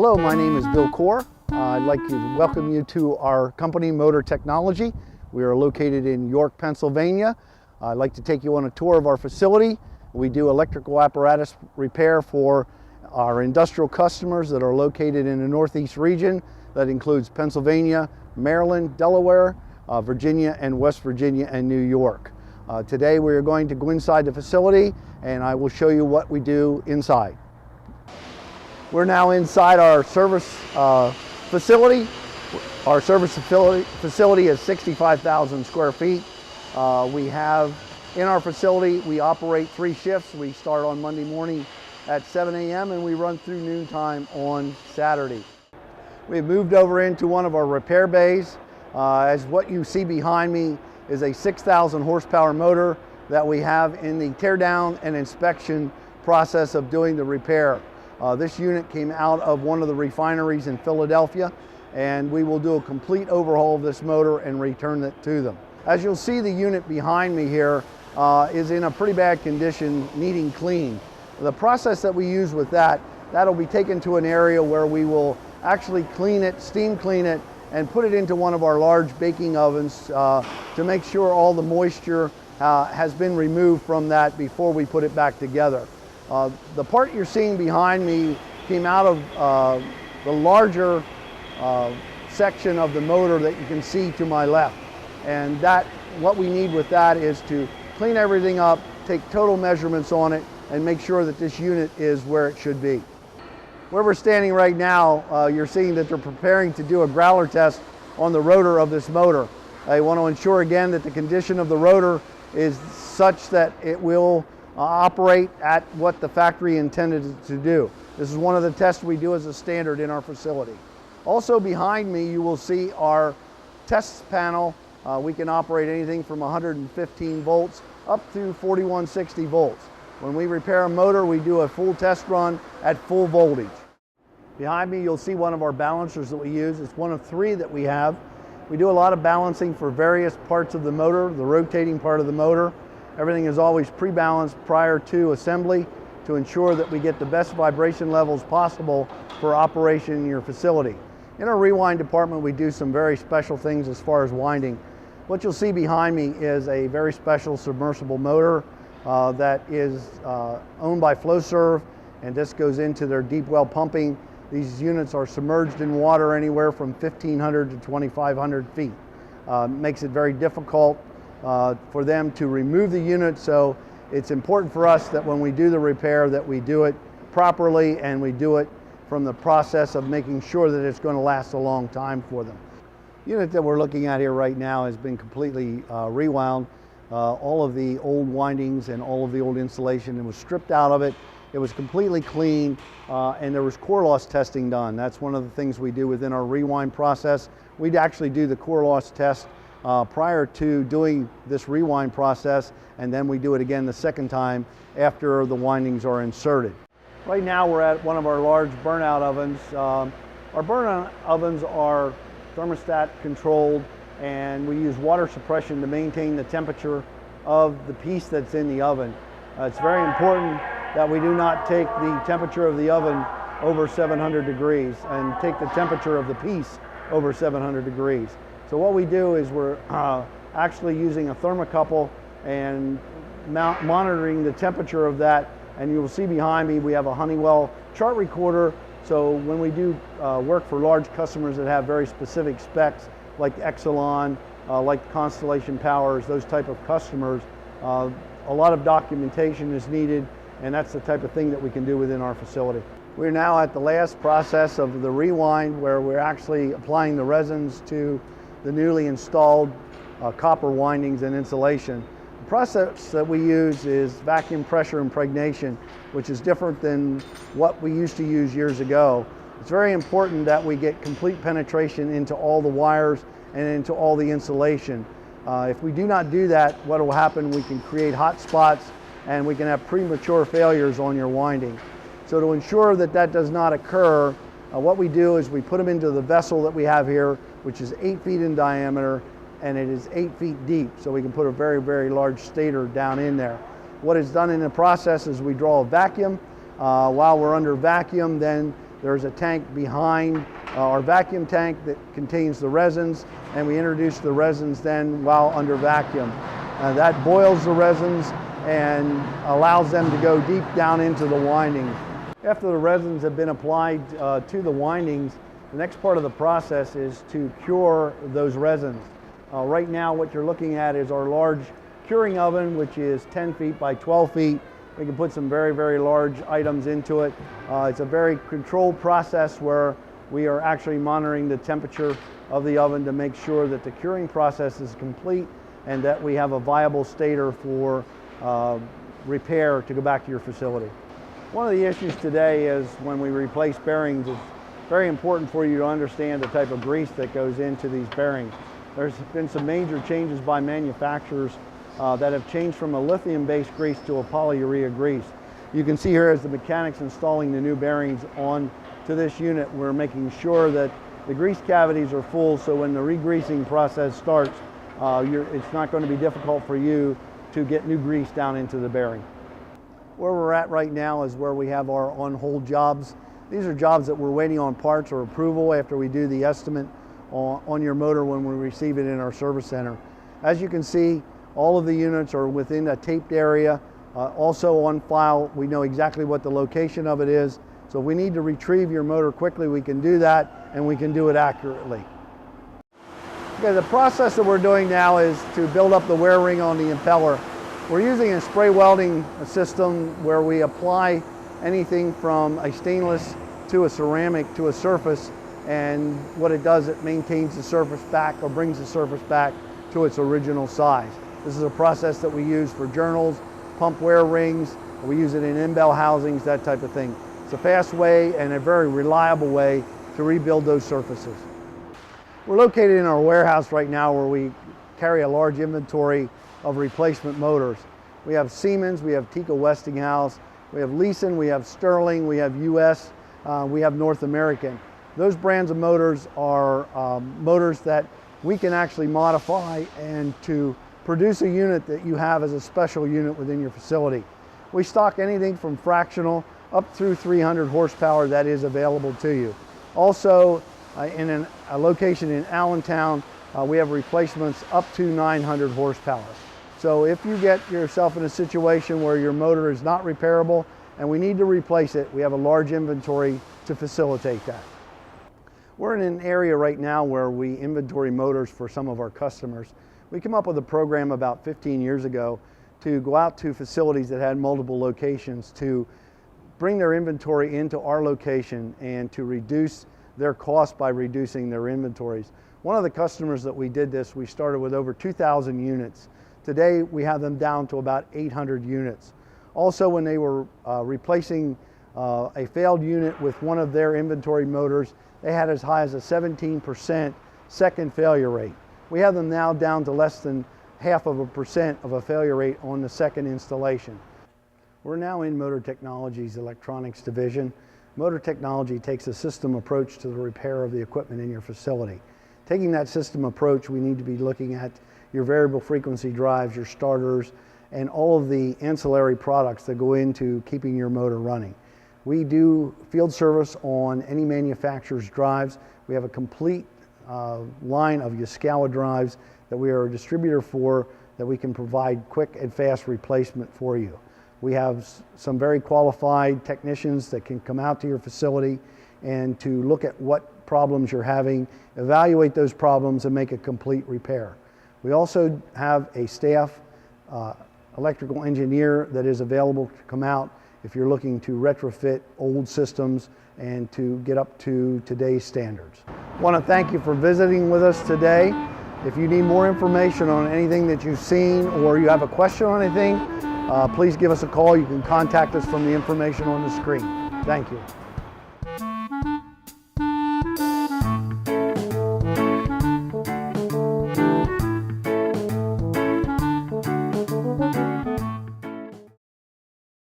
Hello, my name is Bill Core. I'd like to welcome you to our company, Motor Technology. We are located in York, Pennsylvania. I'd like to take you on a tour of our facility. We do electrical apparatus repair for our industrial customers that are located in the Northeast region. That includes Pennsylvania, Maryland, Delaware, Virginia, and West Virginia, and New York. Today we are going to go inside the facility and I will show you what we do inside. We're now inside our service facility. Our service facility is 65,000 square feet. We have in our facility, we operate 3 shifts. We start on Monday morning at 7 a.m. and we run through noontime on Saturday. We've moved over into one of our repair bays. As what you see behind me is a 6,000 horsepower motor that we have in the teardown and inspection process of doing the repair. This unit came out of one of the refineries in Philadelphia, and we will do a complete overhaul of this motor and return it to them. As you'll see, the unit behind me here is in a pretty bad condition, needing clean. The process that we use with that'll be taken to an area where we will actually clean it, steam clean it, and put it into one of our large baking ovens to make sure all the moisture has been removed from that before we put it back together. The part you're seeing behind me came out of the larger section of the motor that you can see to my left. And what we need with that is to clean everything up, take total measurements on it, and make sure that this unit is where it should be. Where we're standing right now, you're seeing that they're preparing to do a growler test on the rotor of this motor. I want to ensure again that the condition of the rotor is such that it will operate at what the factory intended it to do. This is one of the tests we do as a standard in our facility. Also behind me you will see our test panel. We can operate anything from 115 volts up to 4160 volts. When we repair a motor, we do a full test run at full voltage. Behind me you'll see one of our balancers that we use. It's one of 3 that we have. We do a lot of balancing for various parts of the motor, the rotating part of the motor. Everything is always pre-balanced prior to assembly to ensure that we get the best vibration levels possible for operation in your facility. In our rewind department, we do some very special things as far as winding. What you'll see behind me is a very special submersible motor that is owned by Flowserve, and this goes into their deep well pumping. These units are submerged in water anywhere from 1,500 to 2,500 feet. Makes it very difficult for them to remove the unit, so it's important for us that when we do the repair that we do it properly and we do it from the process of making sure that it's going to last a long time for them. The unit that we're looking at here right now has been completely rewound. All of the old windings and all of the old insulation, it was stripped out of it. It was completely clean, and there was core loss testing done. That's one of the things we do within our rewind process. We'd actually do the core loss test prior to doing this rewind process, and then we do it again the second time after the windings are inserted. Right now we're at one of our large burnout ovens. Our burnout ovens are thermostat controlled, and we use water suppression to maintain the temperature of the piece that's in the oven. It's very important that we do not take the temperature of the oven over 700 degrees and take the temperature of the piece over 700 degrees. So what we do is we're actually using a thermocouple and monitoring the temperature of that, and you will see behind me we have a Honeywell chart recorder. So when we do work for large customers that have very specific specs like Exelon, like Constellation Powers, those type of customers, a lot of documentation is needed, and that's the type of thing that we can do within our facility. We're now at the last process of the rewind, where we're actually applying the resins to the newly installed copper windings and insulation. The process that we use is vacuum pressure impregnation, which is different than what we used to use years ago. It's very important that we get complete penetration into all the wires and into all the insulation. If we do not do that, what will happen, we can create hot spots and we can have premature failures on your winding. So to ensure that that does not occur, what we do is we put them into the vessel that we have here, which is 8 feet in diameter, and it is 8 feet deep, so we can put a very, very large stator down in there. What is done in the process is we draw a vacuum. While we're under vacuum, then There's a tank behind our vacuum tank that contains the resins, and we introduce the resins then while under vacuum. That boils the resins and allows them to go deep down into the windings. After the resins have been applied to the windings, the next part of the process is to cure those resins. Right now what you're looking at is our large curing oven, which is 10 feet by 12 feet. We can put some very, very large items into it. It's a very controlled process where we are actually monitoring the temperature of the oven to make sure that the curing process is complete and that we have a viable stator for repair to go back to your facility. One of the issues today is when we replace bearings, it's very important for you to understand the type of grease that goes into these bearings. There's been some major changes by manufacturers that have changed from a lithium-based grease to a polyurea grease. You can see here as the mechanics installing the new bearings on to this unit, we're making sure that the grease cavities are full, so when the re-greasing process starts, it's not going to be difficult for you to get new grease down into the bearing. Where we're at right now is where we have our on-hold jobs. These are jobs that we're waiting on parts or approval after we do the estimate on your motor when we receive it in our service center. As you can see, all of the units are within a taped area. Also on file, we know exactly what the location of it is. So if we need to retrieve your motor quickly, we can do that, and we can do it accurately. Okay, the process that we're doing now is to build up the wear ring on the impeller. We're using a spray welding system where we apply anything from a stainless to a ceramic to a surface, and what it does, it maintains the surface back or brings the surface back to its original size. This is a process that we use for journals, pump wear rings, we use it in in-bell housings, that type of thing. It's a fast way and a very reliable way to rebuild those surfaces. We're located in our warehouse right now where we carry a large inventory of replacement motors. We have Siemens, we have TECO Westinghouse, we have Leeson, we have Sterling, we have US, we have North American. Those brands of motors are motors that we can actually modify and to produce a unit that you have as a special unit within your facility. We stock anything from fractional up through 300 horsepower that is available to you. Also, in a location in Allentown, we have replacements up to 900 horsepower. So if you get yourself in a situation where your motor is not repairable and we need to replace it, we have a large inventory to facilitate that. We're in an area right now where we inventory motors for some of our customers. We came up with a program about 15 years ago to go out to facilities that had multiple locations to bring their inventory into our location and to reduce their cost by reducing their inventories. One of the customers that we did this, we started with over 2,000 units. Today we have them down to about 800 units. Also, when they were replacing a failed unit with one of their inventory motors, they had as high as a 17% second failure rate. We have them now down to less than 0.5% of a failure rate on the second installation. We're now in Motor Technology's electronics division. Motor Technology takes a system approach to the repair of the equipment in your facility. Taking that system approach, we need to be looking at your variable frequency drives, your starters, and all of the ancillary products that go into keeping your motor running. We do field service on any manufacturer's drives. We have a complete line of Yaskawa drives that we are a distributor for, that we can provide quick and fast replacement for you. We have some very qualified technicians that can come out to your facility and to look at what problems you're having, evaluate those problems, and make a complete repair. We also have a staff electrical engineer that is available to come out if you're looking to retrofit old systems and to get up to today's standards. I want to thank you for visiting with us today. If you need more information on anything that you've seen or you have a question on anything, please give us a call. You can contact us from the information on the screen. Thank you.